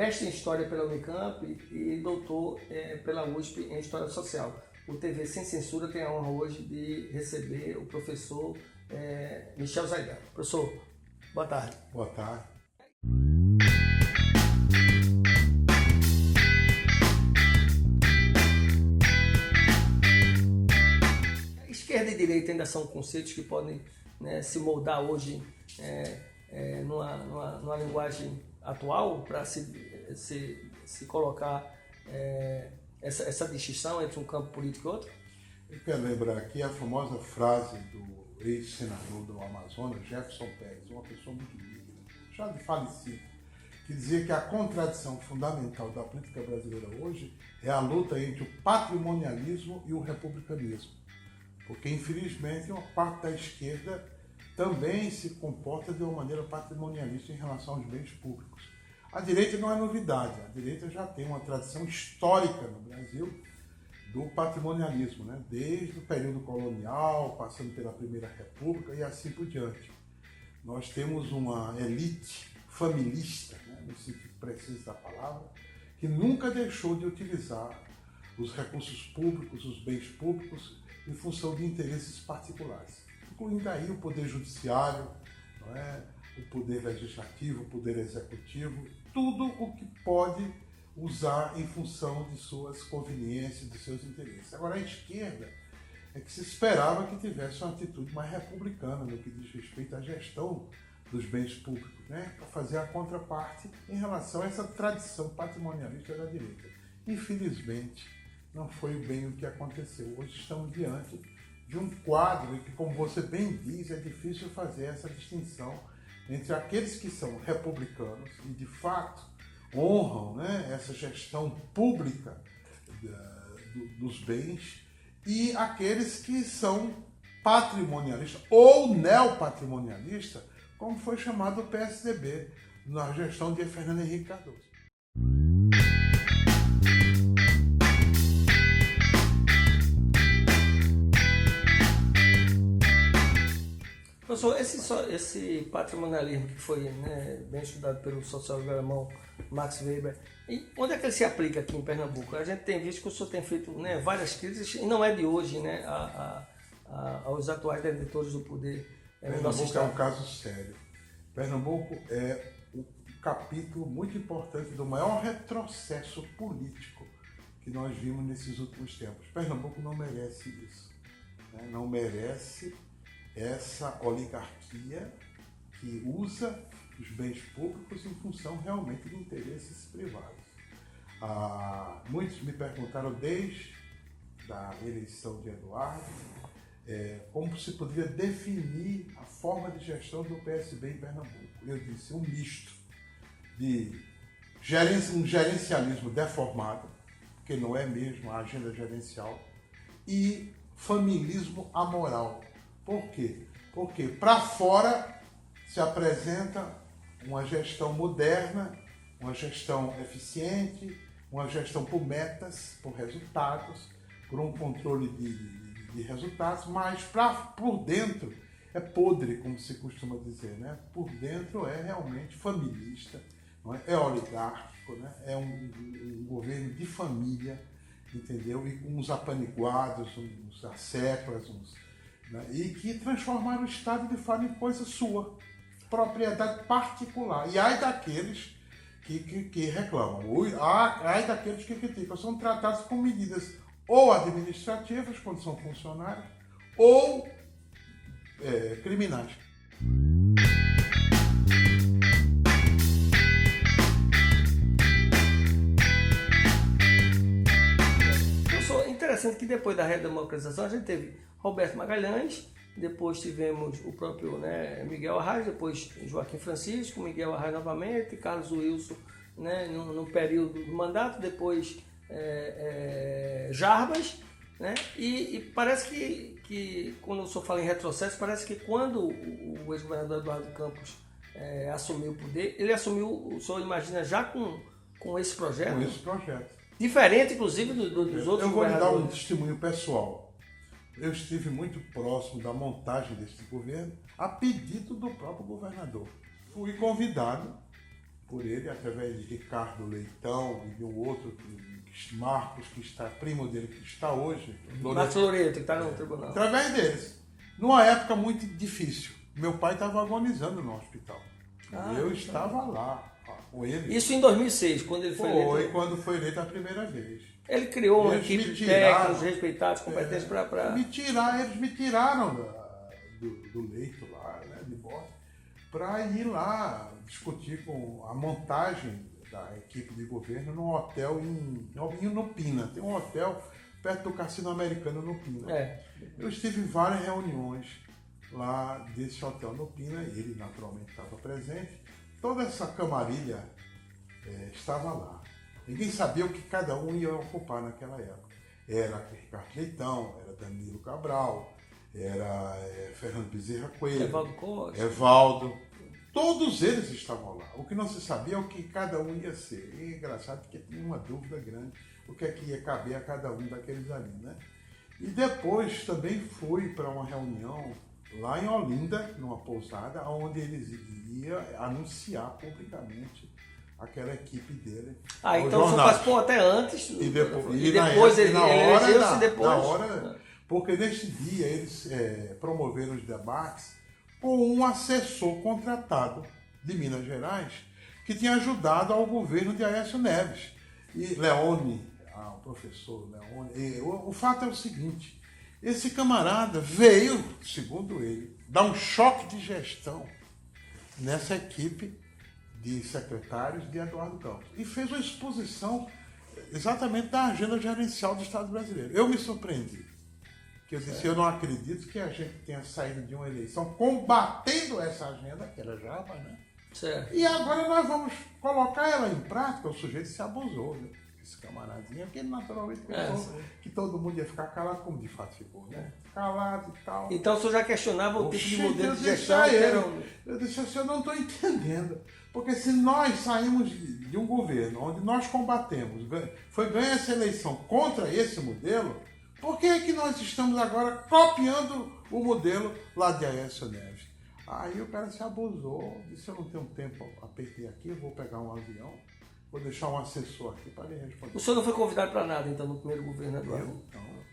mestre em História pela Unicamp e doutor pela USP em História Social. O TV Sem Censura tem a honra hoje de receber o professor Michel Zaidan. Professor, boa tarde. Boa tarde. Esquerda e direita ainda são conceitos que podem, né, se moldar hoje numa linguagem atual para se colocar essa distinção entre um campo político e outro? Eu quero lembrar aqui a famosa frase do ex-senador do Amazonas, Jefferson Pérez, uma pessoa muito digna, já de falecido, que dizia que a contradição fundamental da política brasileira hoje é a luta entre o patrimonialismo e o republicanismo. Porque, infelizmente, uma parte da esquerda também se comporta de uma maneira patrimonialista em relação aos bens públicos. A direita não é novidade, a direita já tem uma tradição histórica no Brasil do patrimonialismo, né? Desde o período colonial, passando pela Primeira República e assim por diante. Nós temos uma elite familista, né, no sentido preciso da palavra, que nunca deixou de utilizar os recursos públicos, os bens públicos, em função de interesses particulares, incluindo aí o poder judiciário, não é? O poder legislativo, o poder executivo, tudo o que pode usar em função de suas conveniências, de seus interesses. Agora, a esquerda é que se esperava que tivesse uma atitude mais republicana no que diz respeito à gestão dos bens públicos, né? Para fazer a contraparte em relação a essa tradição patrimonialista da direita. Infelizmente, não foi bem o que aconteceu. Hoje estamos diante de um quadro em que, como você bem diz, é difícil fazer essa distinção entre aqueles que são republicanos e, de fato, honram, né, essa gestão pública dos bens e aqueles que são patrimonialistas ou neopatrimonialistas, como foi chamado o PSDB na gestão de Fernando Henrique Cardoso. Professor, esse patrimonialismo que foi, né, bem estudado pelo sociólogo alemão Max Weber, e onde é que ele se aplica aqui em Pernambuco? A gente tem visto que o senhor tem feito, né, várias críticas, e não é de hoje, né, aos atuais detentores do poder. Pernambuco é um caso sério. Pernambuco é um capítulo muito importante do maior retrocesso político que nós vimos nesses últimos tempos. Pernambuco não merece isso, né? Não merece essa oligarquia que usa os bens públicos em função realmente de interesses privados. Muitos me perguntaram desde a eleição de Eduardo como se poderia definir a forma de gestão do PSB em Pernambuco. Eu disse um misto de um gerencialismo deformado, que não é mesmo a agenda gerencial, e familismo amoral. Por quê? Porque para fora se apresenta uma gestão moderna, uma gestão eficiente, uma gestão por metas, por resultados, por um controle de resultados, mas por dentro é podre, como se costuma dizer, né? Por dentro é realmente familista, não é? É oligárquico, né? É um governo de família, entendeu? E com uns apaniguados, uns acéfalas, né? E que transformaram o Estado de fato em coisa sua, propriedade particular. E ai daqueles que reclamam, ai daqueles que criticam, são tratados com medidas ou administrativas, quando são funcionários, ou criminais. Interessante que depois da redemocratização a gente teve Roberto Magalhães, depois tivemos o próprio, né, Miguel Arraes, depois Joaquim Francisco, Miguel Arraes novamente, Carlos Wilson, né, no período do mandato, depois Jarbas, né, e parece que quando o senhor fala em retrocesso, parece que quando o ex-governador Eduardo Campos assumiu o poder, ele assumiu, o senhor imagina, já com esse projeto? Com esse projeto. Diferente, inclusive, dos outros Eu vou lhe dar um governadores. testemunho pessoal. Eu estive muito próximo da montagem desse governo, a pedido do próprio governador. Fui convidado por ele, através de Ricardo Leitão e de um outro, Marcos, que está, primo dele, que está hoje. Marcos Loreto, que está no tribunal. Através deles. Numa época muito difícil. Meu pai estava agonizando no hospital. Eu estava lá com ele. Isso em 2006, quando ele foi eleito? Foi quando foi eleito a primeira vez. Ele criou uma equipe de técnicos respeitados, competentes para... Eles me tiraram do leito lá, né, de bordo, para ir lá discutir com a montagem da equipe de governo num hotel em Nupina. Tem um hotel perto do Cassino Americano Nupina. Eu estive em várias reuniões lá desse hotel Nupina, ele naturalmente estava presente. Toda essa camarilha estava lá. Ninguém sabia o que cada um ia ocupar naquela época. Era Ricardo Leitão, era Danilo Cabral, era Fernando Bezerra Coelho, Evaldo Costa. Evaldo. Todos eles estavam lá. O que não se sabia é o que cada um ia ser. E é engraçado porque tinha uma dúvida grande o que é que ia caber a cada um daqueles ali, né? E depois também fui para uma reunião lá em Olinda, numa pousada, onde eles iam anunciar publicamente aquela equipe dele. Então o senhor participou até antes. E depois ele elegeu-se depois. Na hora, porque neste dia eles promoveram os debates com um assessor contratado de Minas Gerais que tinha ajudado ao governo de Aécio Neves. E Leone, o professor Leone, o fato é o seguinte, esse camarada veio, segundo ele, dar um choque de gestão nessa equipe de secretários de Eduardo Campos. E fez uma exposição exatamente da agenda gerencial do Estado brasileiro. Eu me surpreendi. Que eu disse, eu não acredito que a gente tenha saído de uma eleição combatendo essa agenda, que era Jaba, né? Certo. E agora nós vamos colocar ela em prática. O sujeito se abusou, né? Esse camaradinho, que ele naturalmente pensou que todo mundo ia ficar calado, como de fato ficou, né? Calado e tal. Então o senhor já questionava o tipo de modelo de gestão? Eu disse assim, eu não estou entendendo. Porque se nós saímos de um governo onde nós combatemos, foi ganha essa eleição contra esse modelo, por que é que nós estamos agora copiando o modelo lá de Aécio Neves? Aí o cara se abusou, disse, eu não tenho tempo, apertei aqui, eu vou pegar um avião, vou deixar um assessor aqui para lhe responder. O senhor não foi convidado para nada, então, no primeiro governo agora? Eu não.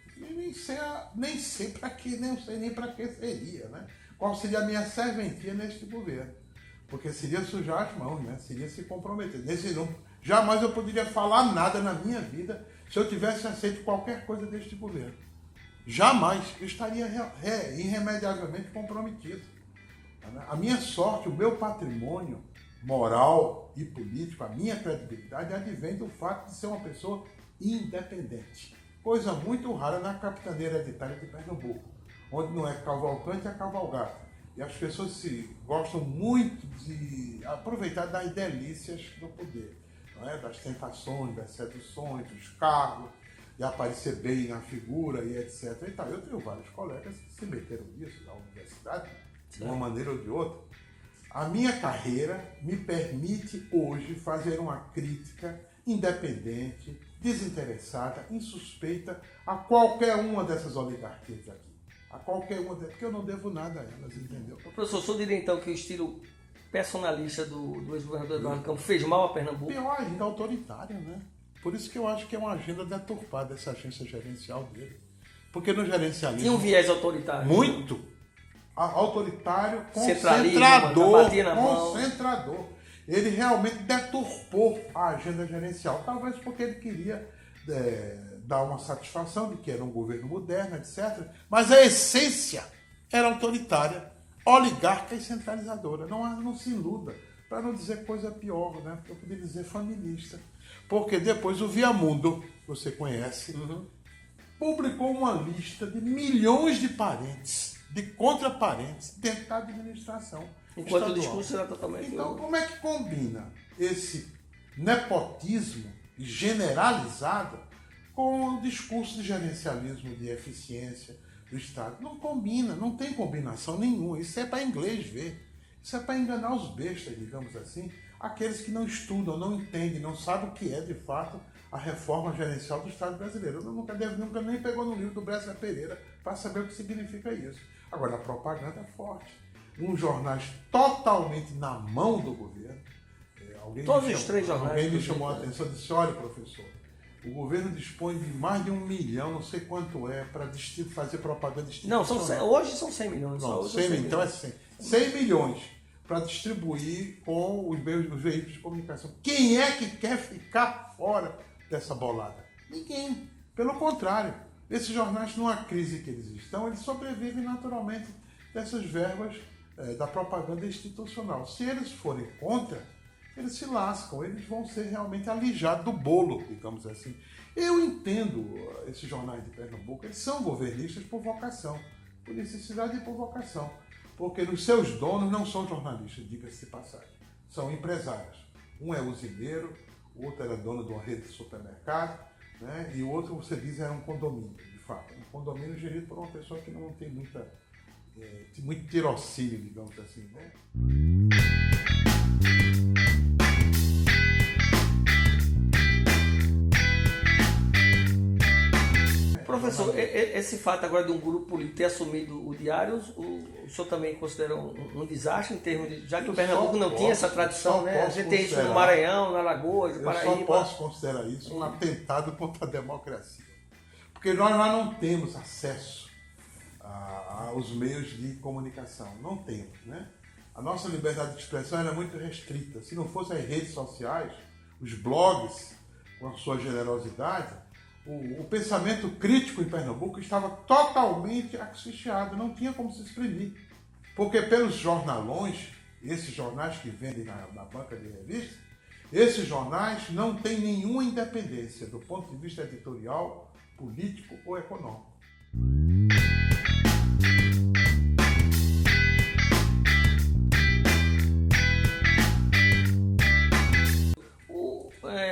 Nem sei para que, nem sei nem para que seria, né? Qual seria a minha serventia neste governo? Porque seria sujar as mãos, né? Seria se comprometer. Jamais eu poderia falar nada na minha vida se eu tivesse aceito qualquer coisa deste governo. Jamais. Eu estaria irremediavelmente comprometido. A minha sorte, o meu patrimônio moral e político, a minha credibilidade advém do fato de ser uma pessoa independente. Coisa muito rara na capitania hereditária de Pernambuco, onde não é Cavalcante, é Cavalgata. E as pessoas gostam muito de aproveitar das delícias do poder, não é? Das tentações, das seduções, dos cargos, de aparecer bem na figura e etc. E tal. Eu tenho vários colegas que se meteram nisso na universidade, de uma maneira ou de outra. A minha carreira me permite hoje fazer uma crítica independente, desinteressada, insuspeita a qualquer uma dessas oligarquias aqui. A qualquer uma delas, porque eu não devo nada a elas, entendeu? Professor, o senhor diria então que o estilo personalista do ex-governador Eduardo Campos fez mal a Pernambuco? Pior ainda, autoritário, né? Por isso que eu acho que é uma agenda deturpada essa agência gerencial dele. Porque no gerencialismo... Tinha um viés autoritário. Muito. Autoritário, concentrador. Ele realmente deturpou a agenda gerencial. Talvez porque ele queria dar uma satisfação de que era um governo moderno, etc. Mas a essência era autoritária, oligárquica e centralizadora. Não se iluda, para não dizer coisa pior, né? Eu poderia dizer familista. Porque depois o Viamundo, você conhece, publicou uma lista de milhões de parentes, de contraparentes, dentro da administração enquanto estadual. O discurso era totalmente... Então, como é que combina esse nepotismo generalizado com o discurso de gerencialismo, de eficiência do Estado? Não combina, não tem combinação nenhuma. Isso é para inglês ver. Isso é para enganar os bestas, digamos assim, aqueles que não estudam, não entendem, não sabem o que é, de fato, a reforma gerencial do Estado brasileiro. Eu nunca nem pegou no livro do Brescia Pereira para saber o que significa isso. Agora, a propaganda é forte. Uns jornais totalmente na mão do governo, Todos os três jornais. Alguém me chamou a atenção e disse, olha, professor, o governo dispõe de mais de 1 milhão, não sei quanto é, para fazer propaganda institucional. Não, hoje são 100 milhões. Não, 100 então é 100. 100 milhões para distribuir com os veículos de comunicação. Quem é que quer ficar fora dessa bolada? Ninguém. Pelo contrário, esses jornais, numa crise que eles estão, eles sobrevivem naturalmente dessas verbas da propaganda institucional. Se eles forem contra, eles se lascam, eles vão ser realmente alijados do bolo, digamos assim. Eu entendo esses jornais de Pernambuco, eles são governistas por vocação, por necessidade e por vocação, porque os seus donos não são jornalistas, diga-se de passagem, são empresários. Um é usineiro, o outro era dono de uma rede de supermercado, né? E o outro, você diz, era um condomínio, de fato. Um condomínio gerido por uma pessoa que não tem muito tirocínio, digamos assim, né? Professor, esse fato agora de um grupo político ter assumido o diário, o senhor também considera um desastre em termos de... Já que o Pernambuco não tinha essa tradição, né? A gente tem isso no Maranhão, na Alagoas, no Paraíba. Eu só posso considerar isso um atentado contra a democracia. Porque nós não temos acesso aos meios de comunicação. Não temos, né? A nossa liberdade de expressão era muito restrita. Se não fossem as redes sociais, os blogs, com a sua generosidade, o pensamento crítico em Pernambuco estava totalmente asfixiado, não tinha como se exprimir. Porque pelos jornalões, esses jornais que vendem na banca de revista, esses jornais não têm nenhuma independência do ponto de vista editorial, político ou econômico.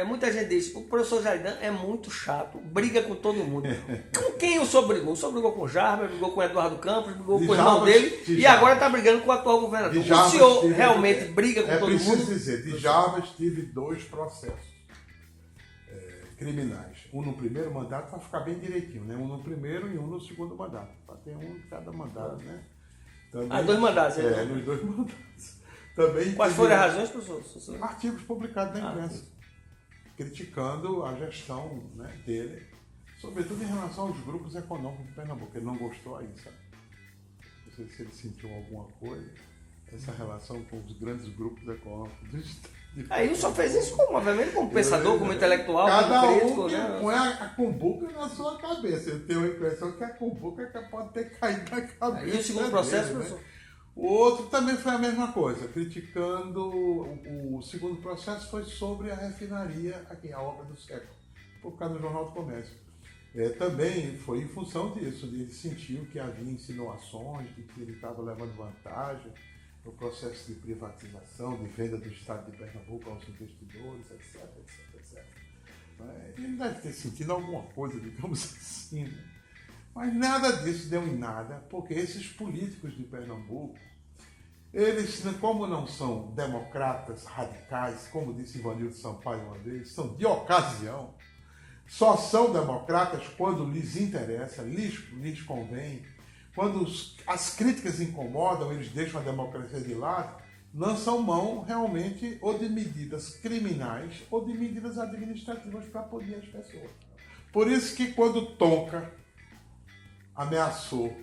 Muita gente diz, o professor Zaidan é muito chato, briga com todo mundo. Com quem o senhor brigou? O senhor brigou com o Jarber, brigou com o Eduardo Campos, brigou com o irmão dele e agora está brigando com o atual governador. O senhor realmente briga com todo mundo? É preciso dizer, de Jarbas tive 2 processos criminais. Um no primeiro mandato, para ficar bem direitinho, né? Um no primeiro e um no segundo mandato. Para ter um em cada mandato, né? Também, 2 mandatos, né? Nos 2 mandatos. Também quais foram as razões, professor? Artigos publicados na imprensa, criticando a gestão, né, dele, sobretudo em relação aos grupos econômicos de Pernambuco. Ele não gostou aí, sabe? Não sei se ele sentiu alguma coisa, essa relação com os grandes grupos econômicos do Estado. Aí o senhor fez isso como, obviamente, como pensador, como intelectual, cada como crítico, um põe a cumbuca na sua cabeça. Eu tenho a impressão que a cumbuca pode ter caído na cabeça. E o segundo processo, dele, professor? Né? O outro também foi a mesma coisa, criticando. O segundo processo foi sobre a refinaria, aqui, a obra do século, por causa do Jornal do Comércio. Também foi em função disso, ele sentiu que havia insinuações de que ele estava levando vantagem no processo de privatização, de venda do Estado de Pernambuco aos investidores, etc. Ele deve ter sentido alguma coisa, digamos assim, né? Mas nada disso deu em nada, porque esses políticos de Pernambuco, eles, como não são democratas radicais, como disse Ivanildo Sampaio uma vez, são de ocasião, só são democratas quando lhes interessa, lhes convém, quando as críticas incomodam, eles deixam a democracia de lado, lançam mão realmente ou de medidas criminais ou de medidas administrativas para punir as pessoas. Por isso que quando Tonka ameaçou,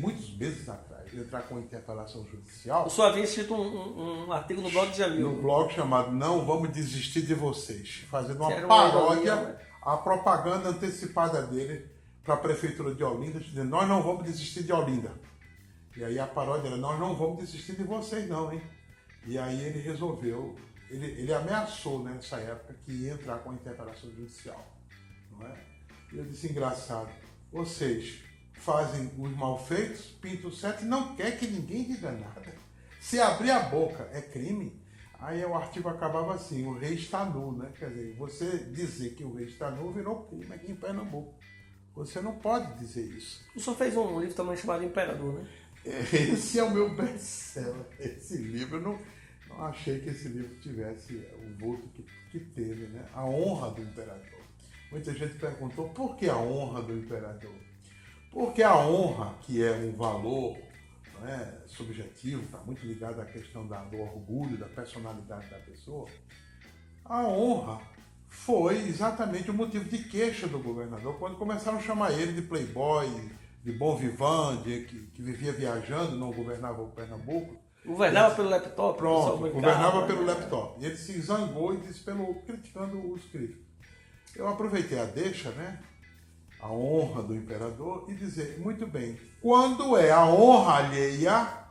muitos meses atrás, entrar com interpelação judicial... O senhor havia escrito um artigo no blog de Jamil. No blog chamado Não Vamos Desistir de Vocês, fazendo uma paródia à propaganda antecipada dele para a Prefeitura de Olinda, dizendo, nós não vamos desistir de Olinda. E aí a paródia era, nós não vamos desistir de vocês não, hein? E aí ele resolveu, ele ameaçou, né, nessa época que ia entrar com a interpelação judicial. Não é? E eu disse, engraçado, vocês fazem os malfeitos, pintam o certo e não quer que ninguém diga nada. Se abrir a boca é crime, aí o artigo acabava assim, o rei está nu, né? Quer dizer, você dizer que o rei está nu virou crime aqui em Pernambuco. Você não pode dizer isso. O senhor fez um livro também chamado Imperador, né? Esse é o meu best-seller. Esse livro, eu não achei que esse livro tivesse o vulto que teve, né? A honra do imperador. Muita gente perguntou por que a honra do imperador? Porque a honra, que é um valor não é, subjetivo, está muito ligado à questão do orgulho, da personalidade da pessoa, a honra foi exatamente o motivo de queixa do governador quando começaram a chamar ele de playboy, de bom vivant, que vivia viajando, não governava o Pernambuco. Governava pelo laptop? Pronto, governava pelo laptop. E ele se zangou e disse, criticando os críticos. Eu aproveitei a deixa, né, a honra do imperador, e dizer, muito bem, quando é a honra alheia,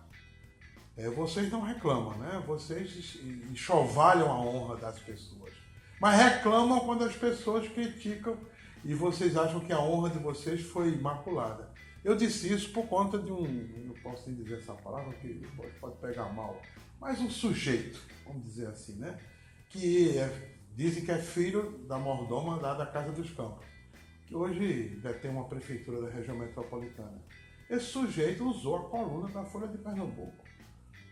vocês não reclamam, né? Vocês enxovalham a honra das pessoas. Mas reclamam quando as pessoas criticam e vocês acham que a honra de vocês foi imaculada. Eu disse isso por conta de não posso nem dizer essa palavra, que pode pegar mal, mas um sujeito, vamos dizer assim, né? Que dizem que é filho da mordoma da Casa dos Campos, que hoje tem uma prefeitura da região metropolitana. Esse sujeito usou a coluna da Folha de Pernambuco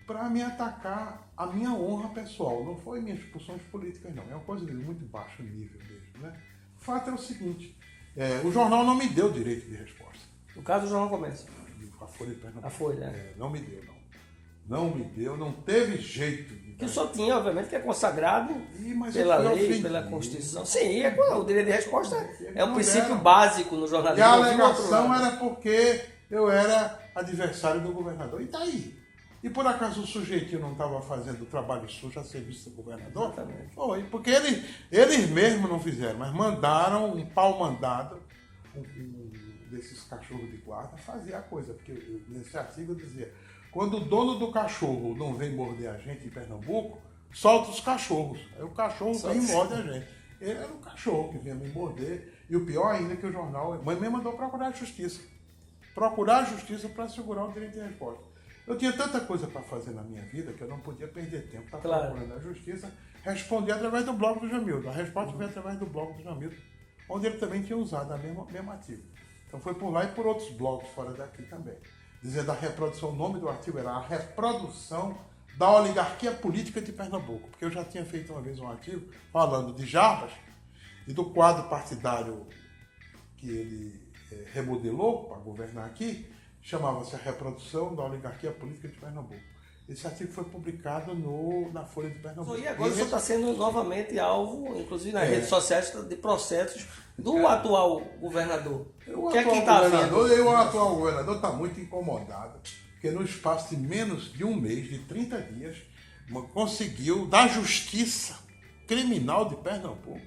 para me atacar a minha honra pessoal. Não foi minhas posições políticas, não. É uma coisa de muito baixo nível mesmo, né? O fato é o seguinte, o jornal não me deu direito de resposta. No caso do Jornal Comércio. A Folha de Pernambuco. A Folha, não me deu, não. Não me deu, não teve jeito. Que só tinha, obviamente, que é consagrado pela lei, pela Constituição. Sim, o direito de resposta é um princípio básico no jornalismo. E a alegação era porque eu era adversário do governador. E daí? E por acaso o sujeitinho não estava fazendo o trabalho sujo a serviço do governador? Exatamente. Foi, porque eles mesmos não fizeram, mas mandaram um pau mandado, desses cachorros de guarda, fazer a coisa. Porque nesse artigo eu dizia, quando o dono do cachorro não vem morder a gente em Pernambuco, solta os cachorros. Aí o cachorro vem e morde a gente. Ele era um cachorro que vinha me morder. E o pior ainda é que o jornal... Mãe me mandou procurar a justiça. Procurar a justiça para assegurar o direito de resposta. Eu tinha tanta coisa para fazer na minha vida que eu não podia perder tempo para procurando a justiça. Responder através do blog do Jamildo. A resposta veio através do blog do Jamildo, onde ele também tinha usado a mesma artigo. Então foi por lá e por outros blogs fora daqui também. Dizendo a reprodução, o nome do artigo era a reprodução da oligarquia política de Pernambuco. Porque eu já tinha feito uma vez um artigo falando de Jarbas e do quadro partidário que ele remodelou para governar aqui, chamava-se a reprodução da oligarquia política de Pernambuco. Esse artigo foi publicado na Folha de Pernambuco. E agora você está sendo novamente alvo, inclusive nas redes sociais, de processos do atual governador. O que é que está vendo? O atual governador está muito incomodado, porque no espaço de menos de um mês, de 30 dias, conseguiu, da Justiça Criminal de Pernambuco,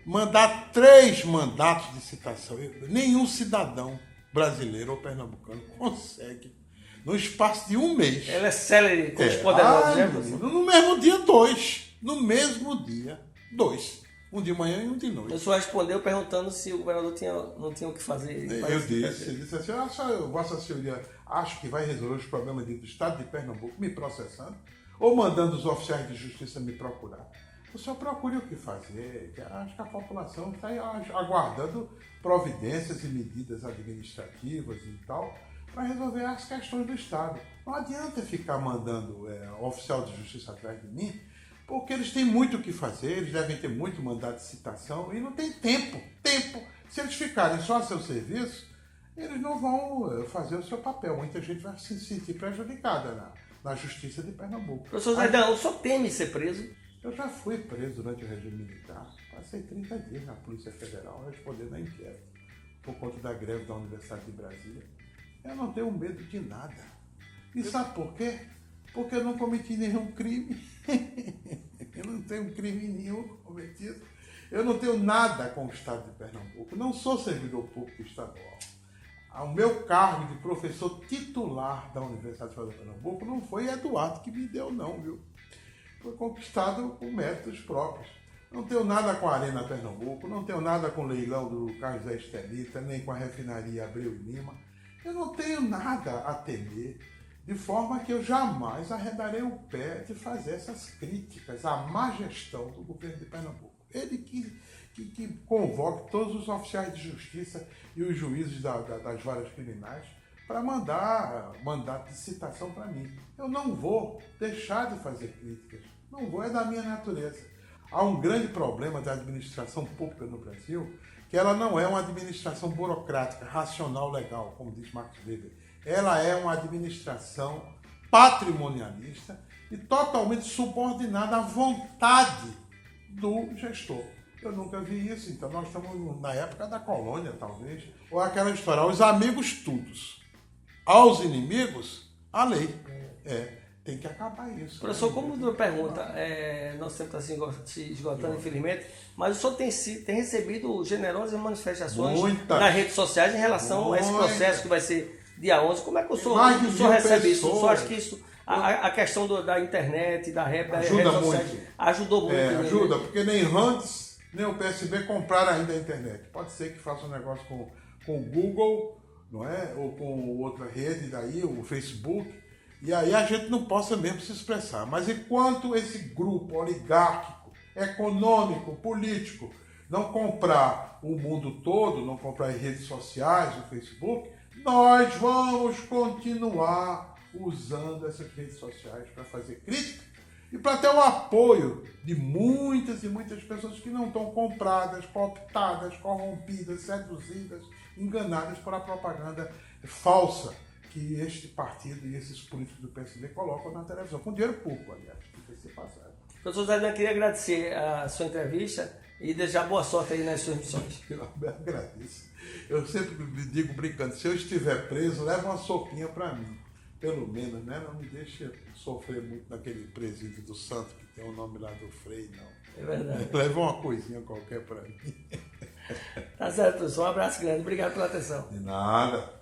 mandar 3 mandatos de citação. Nenhum cidadão brasileiro ou pernambucano consegue, no espaço de um mês. Ela é célere com os poderosos, né, professor? No mesmo dia, 2. No mesmo dia, 2. Um de manhã e um de noite. O senhor respondeu perguntando se o governador não tinha o que fazer. Eu disse assim, Vossa Senhoria, acho que vai resolver os problemas do Estado de Pernambuco me processando ou mandando os oficiais de justiça me procurar. O senhor procure o que fazer. Acho que a população está aguardando providências e medidas administrativas e tal para resolver as questões do Estado. Não adianta ficar mandando oficial de justiça atrás de mim, porque eles têm muito o que fazer, eles devem ter muito mandado de citação e não tem tempo. Se eles ficarem só a seu serviço, eles não vão fazer o seu papel. Muita gente vai se sentir prejudicada na Justiça de Pernambuco. Professor Zaidan, o senhor teme ser preso? Eu já fui preso durante o regime militar. Passei 30 dias na Polícia Federal respondendo a inquérito por conta da greve da Universidade de Brasília. Eu não tenho medo de nada. E sabe por quê? Porque eu não cometi nenhum crime. Eu não tenho crime nenhum cometido. Eu não tenho nada com o Estado de Pernambuco. Não sou servidor público estadual. O meu cargo de professor titular da Universidade Federal de Pernambuco não foi Eduardo que me deu, não, viu? Foi conquistado por métodos próprios. Não tenho nada com a Arena Pernambuco, não tenho nada com o leilão do Carlos Zé Estelita, nem com a refinaria Abreu e Lima. Eu não tenho nada a temer, de forma que eu jamais arredarei o pé de fazer essas críticas à má gestão do governo de Pernambuco. Ele que convoque todos os oficiais de justiça e os juízes das varas criminais para mandar mandato de citação para mim. Eu não vou deixar de fazer críticas, não vou, é da minha natureza. Há um grande problema da administração pública no Brasil, que ela não é uma administração burocrática, racional, legal, como diz Max Weber. ela é uma administração patrimonialista e totalmente subordinada à vontade do gestor. Eu nunca vi isso, então nós estamos na época da colônia, talvez. Ou aquela história, aos amigos todos, aos inimigos, a lei. Tem que acabar isso. Professor, como uma pergunta, nosso tempo está se esgotando, infelizmente, mas o senhor tem recebido generosas manifestações nas redes sociais em relação a esse processo que vai ser dia 11. Como é que o senhor recebe isso? O senhor acha que isso, a questão da internet, da rede sociais, ajudou muito? Ajuda, porque nem Randes, nem o PSB compraram ainda a internet. Pode ser que faça um negócio com o Google, não é? Ou com outra rede daí, o Facebook. E aí a gente não possa mesmo se expressar. Mas enquanto esse grupo oligárquico, econômico, político, não comprar o mundo todo, não comprar as redes sociais, o Facebook, nós vamos continuar usando essas redes sociais para fazer crítica e para ter o apoio de muitas e muitas pessoas que não estão compradas, cooptadas, corrompidas, seduzidas, enganadas por a propaganda falsa que este partido e esses políticos do PSB colocam na televisão, com dinheiro público, aliás, fica se passado. Professor Zé, eu queria agradecer a sua entrevista e desejar boa sorte aí nas suas missões. Eu agradeço. Eu sempre digo brincando, se eu estiver preso, leva uma sopinha para mim, pelo menos, né? Não me deixe sofrer muito naquele presídio do Santo, que tem o nome lá do Frei, não. É verdade. Leva uma coisinha qualquer para mim. Tá certo, professor. Um abraço grande. Obrigado pela atenção. De nada.